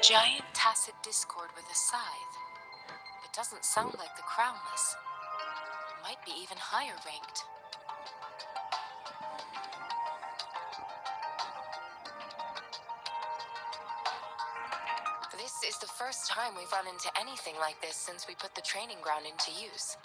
Giant tacit discord with a scythe. It doesn't sound like the crownless. Might be even higher ranked. This is the first time we've run into anything like this since we put the training ground into use.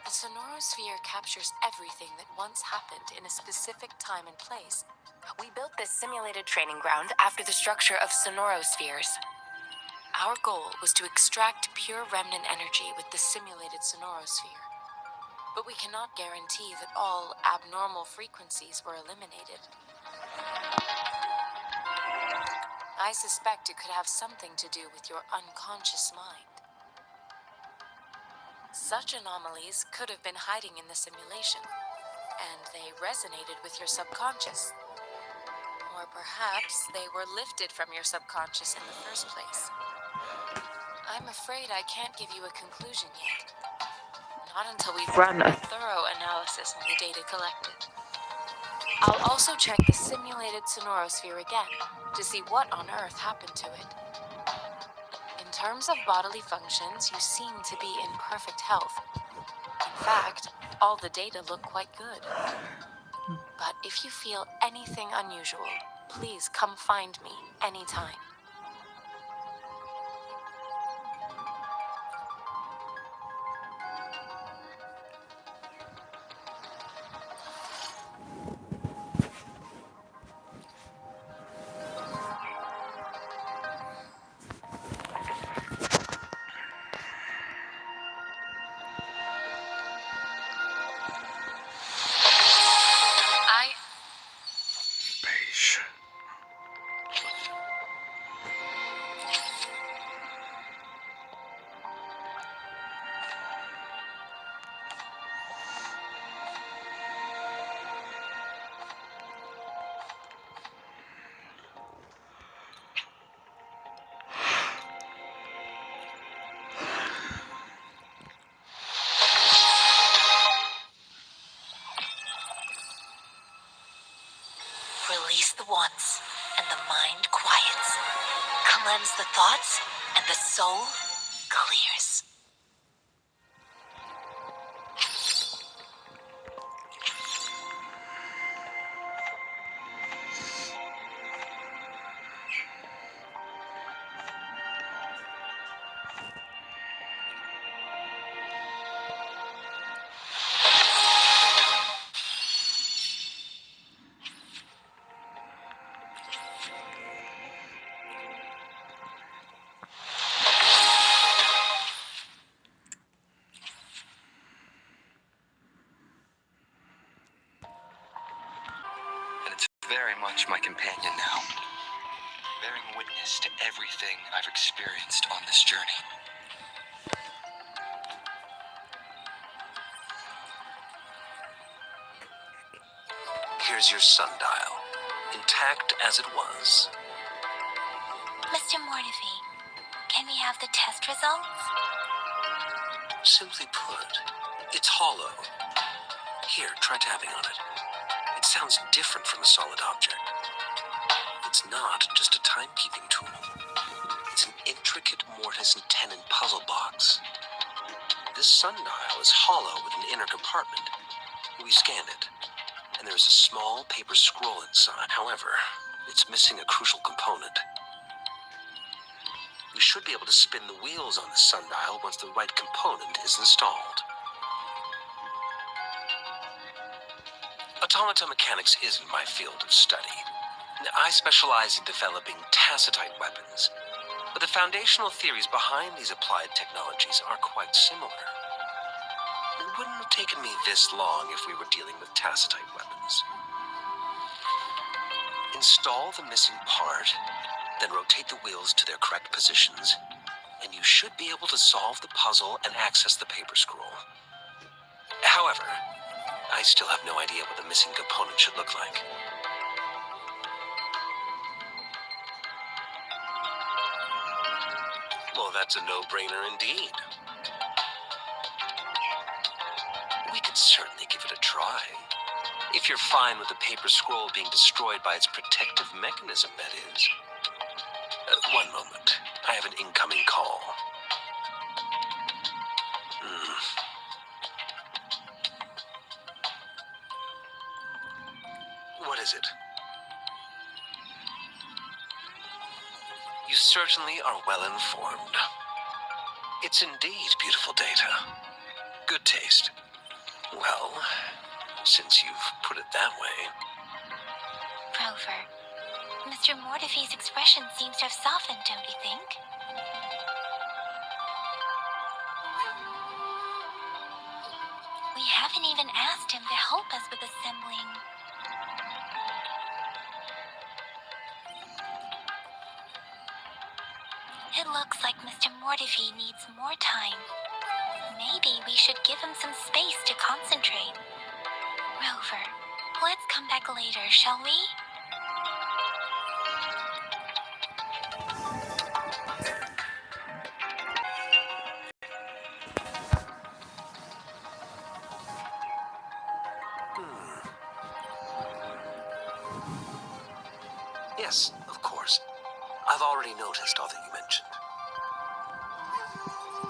The sonorosphere captures everything that once happened in a specific time and place. We built this simulated training ground after the structure of sonorospheres. Our goal was to extract pure remnant energy with the simulated sonorosphere. But we cannot guarantee that all abnormal frequencies were eliminated. I suspect it could have something to do with your unconscious mind. Such anomalies could have been hiding in the simulation, and they resonated with your subconscious. Or perhaps they were lifted from your subconscious in the first place. I'm afraid I can't give you a conclusion yet. Not until we've run a thorough analysis on the data collected. I'll also check the simulated sonorosphere again to see what on earth happened to it. In terms of bodily functions, you seem to be in perfect health. In fact, all the data look quite good. But if you feel anything unusual, please come find me anytime. Beige. Release the wants, and the mind quiets. Cleanse the thoughts, and the soul clears. And it's very much my companion now, bearing witness to everything I've experienced on this journey. Here's your sundial, intact as it was. Mr. Mortefi, can we have the test results? Simply put, it's hollow. Here, try tapping on it. It sounds different from a solid object. It's not just a timekeeping tool. It's an intricate mortise and tenon puzzle box. This sundial is hollow with an inner compartment. We scanned it, and there is a small paper scroll inside. However, it's missing a crucial component. We should be able to spin the wheels on the sundial once the right component is installed. Automata mechanics isn't my field of study. I specialize in developing tacitite weapons, but the foundational theories behind these applied technologies are quite similar. It wouldn't have taken me this long if we were dealing with tacitite weapons. Install the missing part, then rotate the wheels to their correct positions, and you should be able to solve the puzzle and access the paper scroll. However, I still have no idea what the missing component should look like. Well, that's a no-brainer indeed. We could certainly give it a try. If you're fine with the paper scroll being destroyed by its protective mechanism, that is. One moment. I have an incoming call. What is it? You certainly are well informed. It's indeed beautiful data. Good taste. Well, since you've put it that way. Rover, Mr. Mortefi's expression seems to have softened, don't you think? We haven't even asked him to help us with assembling. It looks like Mr. Mortefi needs more time. Maybe we should give him some space to concentrate. Rover, let's come back later, shall we? Yes, of course. I've already noticed all that you mentioned.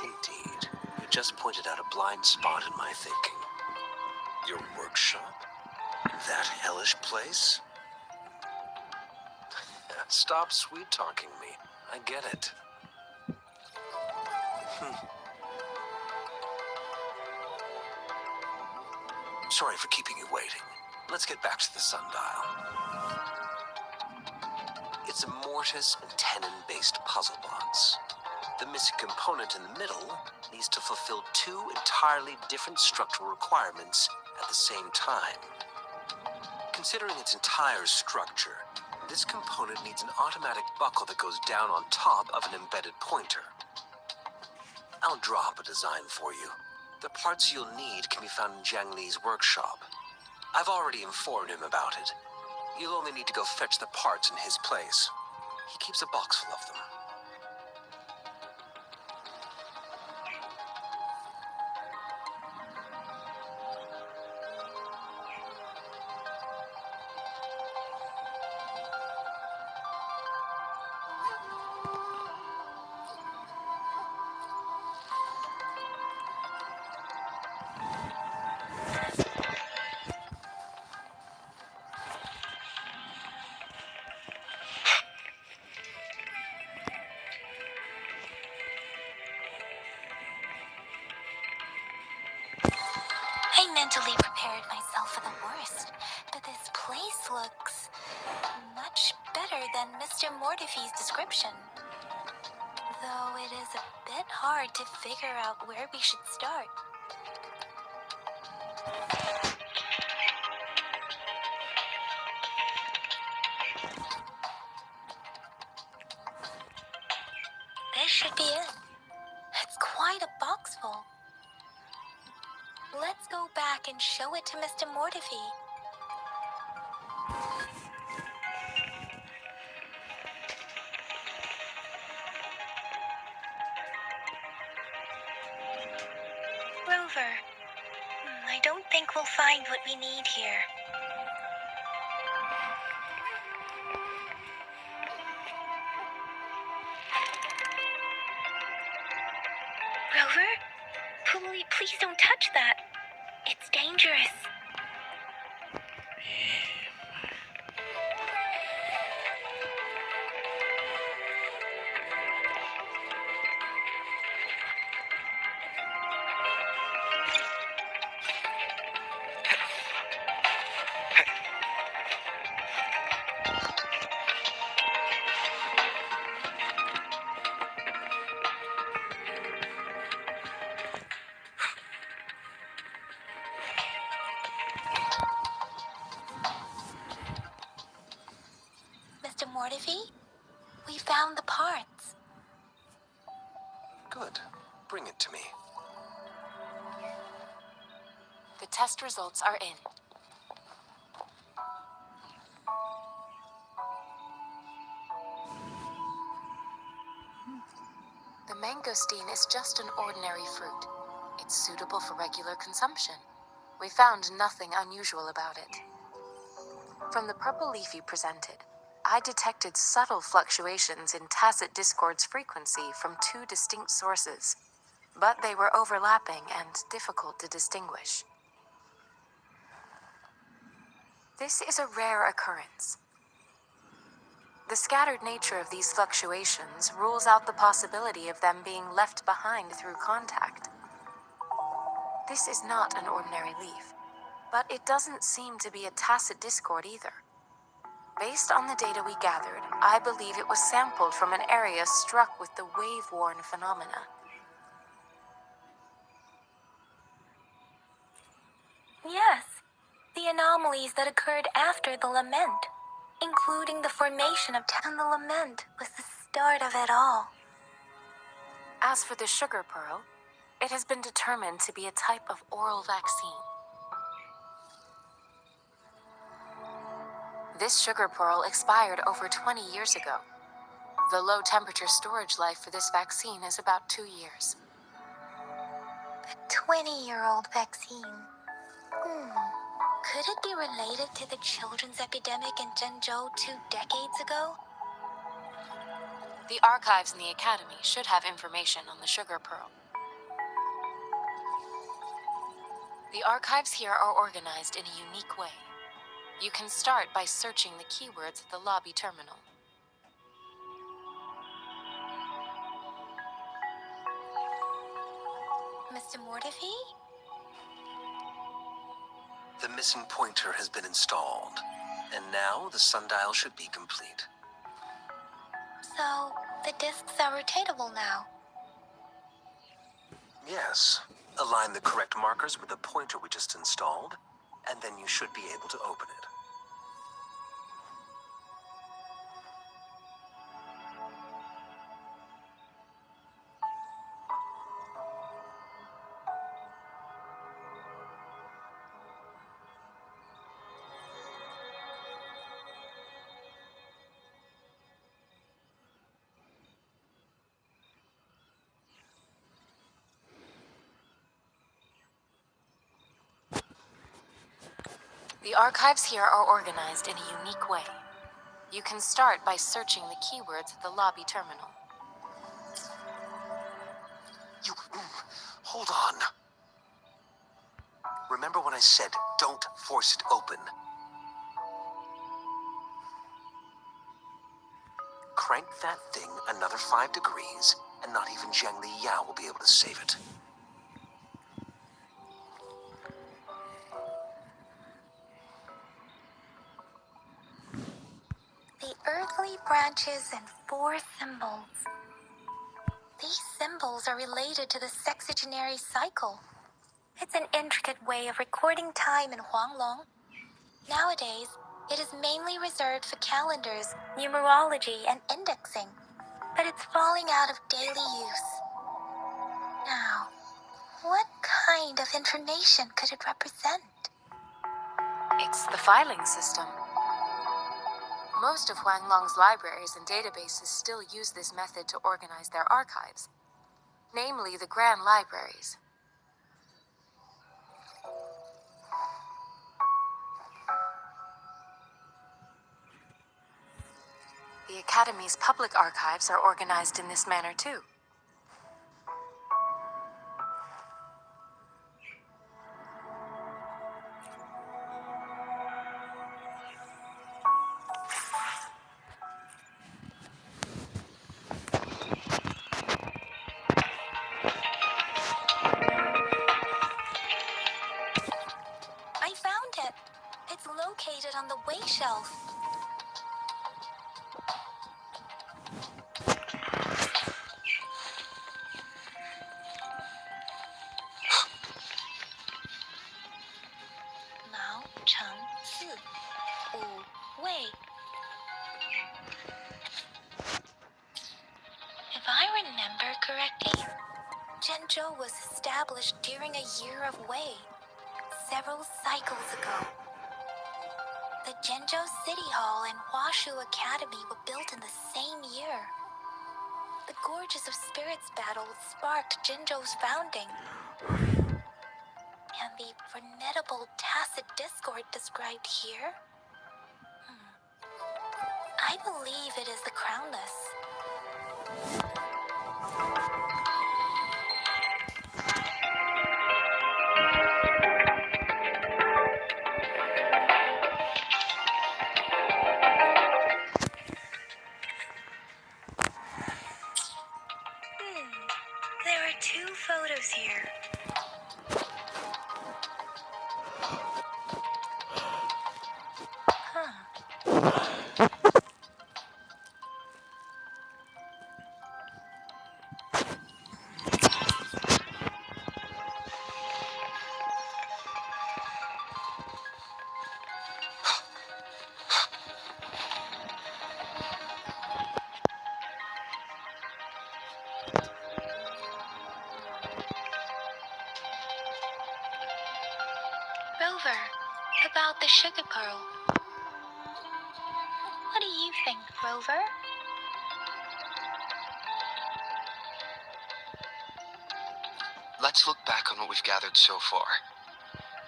Indeed. You just pointed out a blind spot in my thinking. Your workshop? That hellish place? Stop sweet-talking me. I get it. Sorry for keeping you waiting. Let's get back to the sundial. It's a mortise and tenon-based puzzle box. The missing component in the middle needs to fulfill two entirely different structural requirements at the same time. Considering its entire structure, this component needs an automatic buckle that goes down on top of an embedded pointer. I'll draw up a design for you. The parts you'll need can be found in Jiang Li's workshop. I've already informed him about it. You'll only need to go fetch the parts in his place. He keeps a box full of them. I mentally prepared myself for the worst, but this place looks much better than Mr. Mortefi's description. Though it is a bit hard to figure out where we should start. This should be it. It's quite a box full. Let's go back and show it to Mr. Mortefi. Rover, I don't think we'll find what we need here. Rover? Please don't touch that. It's dangerous. Mr. Mortefi, we found the parts. Good. Bring it to me. The test results are in. The mangosteen is just an ordinary fruit. It's suitable for regular consumption. We found nothing unusual about it. From the purple leaf you presented, I detected subtle fluctuations in tacit discord's frequency from two distinct sources, but they were overlapping and difficult to distinguish. This is a rare occurrence. The scattered nature of these fluctuations rules out the possibility of them being left behind through contact. This is not an ordinary leaf, but it doesn't seem to be a tacit discord either. Based on the data we gathered, I believe it was sampled from an area struck with the wave-worn phenomena. Yes, the anomalies that occurred after the lament, including the formation of and the lament was the start of it all. As for the sugar pearl, it has been determined to be a type of oral vaccine. This sugar pearl expired over 20 years ago. The low-temperature storage life for this vaccine is about 2 years. A 20-year-old vaccine. Could it be related to the children's epidemic in Zhengzhou 2 decades ago? The archives in the academy should have information on the sugar pearl. The archives here are organized in a unique way. You can start by searching the keywords at the lobby terminal. Mr. Mortefi? The missing pointer has been installed, and now the sundial should be complete. So, the discs are rotatable now. Yes. Align the correct markers with the pointer we just installed, and then you should be able to open it. The archives here are organized in a unique way. You can start by searching the keywords at the lobby terminal. Hold on. Remember when I said, don't force it open? Crank that thing another 5 degrees, and not even Zhang Li Yao will be able to save it. The earthly branches and 4 symbols. These symbols are related to the sexagenary cycle. It's an intricate way of recording time in Huanglong. Nowadays, it is mainly reserved for calendars, numerology, and indexing, but it's falling out of daily use. Now, what kind of information could it represent? It's the filing system. Most of Huanglong's libraries and databases still use this method to organize their archives, namely the Grand Libraries. The Academy's public archives are organized in this manner too. I found it. It's located on the way shelf. Mao Cheng Si, Wu Wei. If I remember correctly, Zhengzhou was established during a year of Wei, several cycles ago. The Zhengzhou City Hall and Huashu Academy were built in the same year. The Gorges of Spirits battle sparked Zhengzhou's founding. And the formidable tacit discord described here? I believe it is the crownless. There are two photos here. Rover, about the sugar pearl. What do you think, Rover? Let's look back on what we've gathered so far.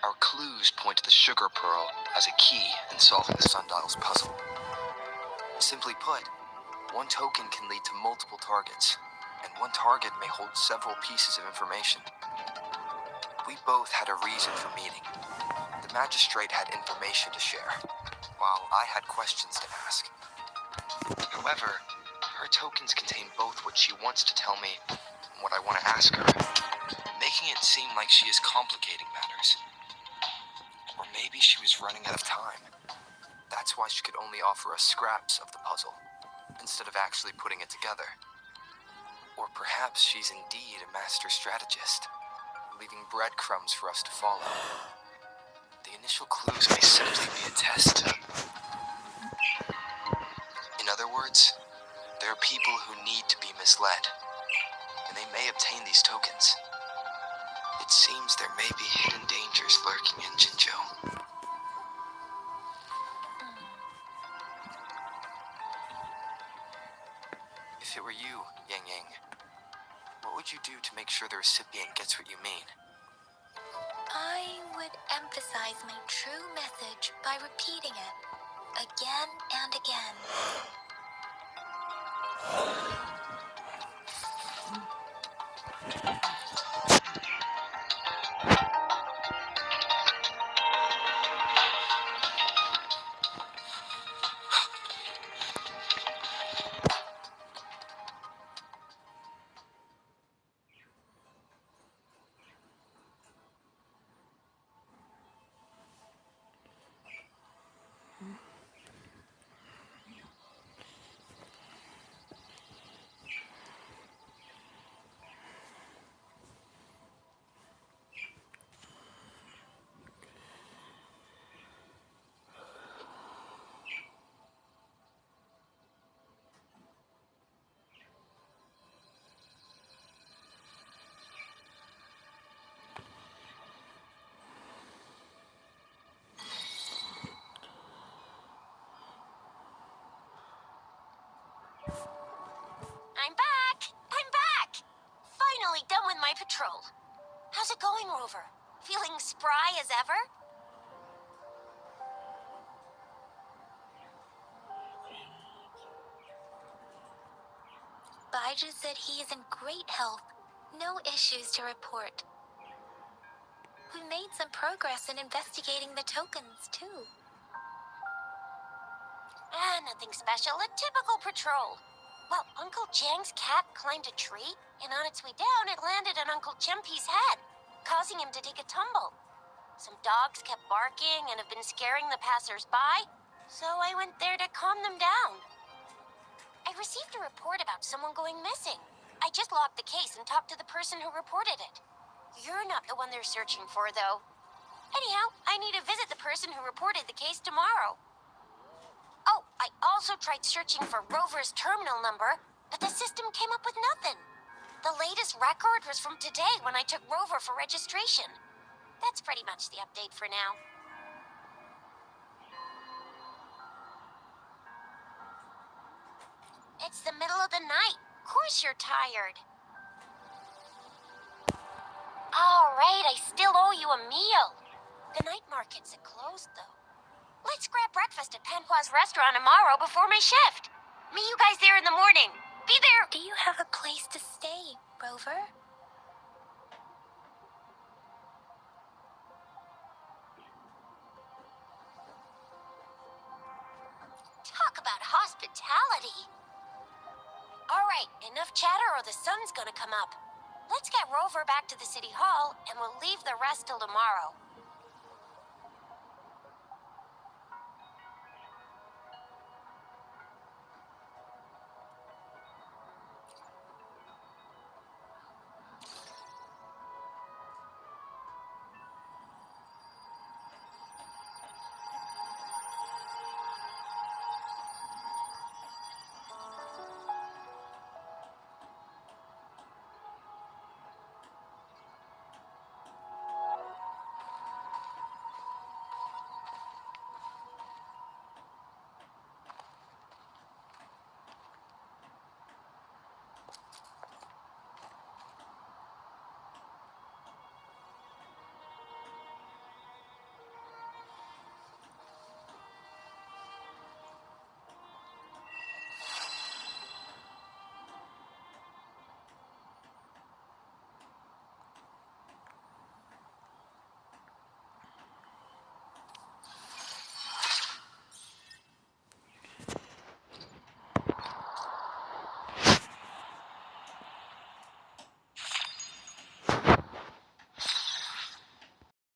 Our clues point to the sugar pearl as a key in solving the sundial's puzzle. Simply put, one token can lead to multiple targets, and one target may hold several pieces of information. We both had a reason for meeting. The magistrate had information to share, while I had questions to ask. However, her tokens contain both what she wants to tell me and what I want to ask her, making it seem like she is complicating matters. Or maybe she was running out of time. That's why she could only offer us scraps of the puzzle, instead of actually putting it together. Or perhaps she's indeed a master strategist, leaving breadcrumbs for us to follow. The initial clues may simply be a test. In other words, there are people who need to be misled, and they may obtain these tokens. It seems there may be hidden dangers lurking in Jinzhou. If it were you, Yang Yang, what would you do to make sure the recipient gets what you mean? I would emphasize my true message by repeating it again and again. I'm back! I'm back! Finally done with my patrol. How's it going, Rover? Feeling spry as ever? Baiju said he is in great health. No issues to report. We made some progress in investigating the tokens, too. Nothing special. A typical patrol. Well, Uncle Jiang's cat climbed a tree, and on its way down, it landed on Uncle Chempi's head, causing him to take a tumble. Some dogs kept barking and have been scaring the passers-by, so I went there to calm them down. I received a report about someone going missing. I just logged the case and talked to the person who reported it. You're not the one they're searching for, though. Anyhow, I need to visit the person who reported the case tomorrow. Oh, I also tried searching for Rover's terminal number, but the system came up with nothing. The latest record was from today when I took Rover for registration. That's pretty much the update for now. It's the middle of the night. Of course you're tired. All right, I still owe you a meal. The night markets are closed, though. Let's grab breakfast at Panhua's restaurant tomorrow before my shift. Meet you guys there in the morning. Be there. Do you have a place to stay, Rover? Talk about hospitality. All right, enough chatter or the sun's gonna come up. Let's get Rover back to the city hall, and we'll leave the rest till tomorrow.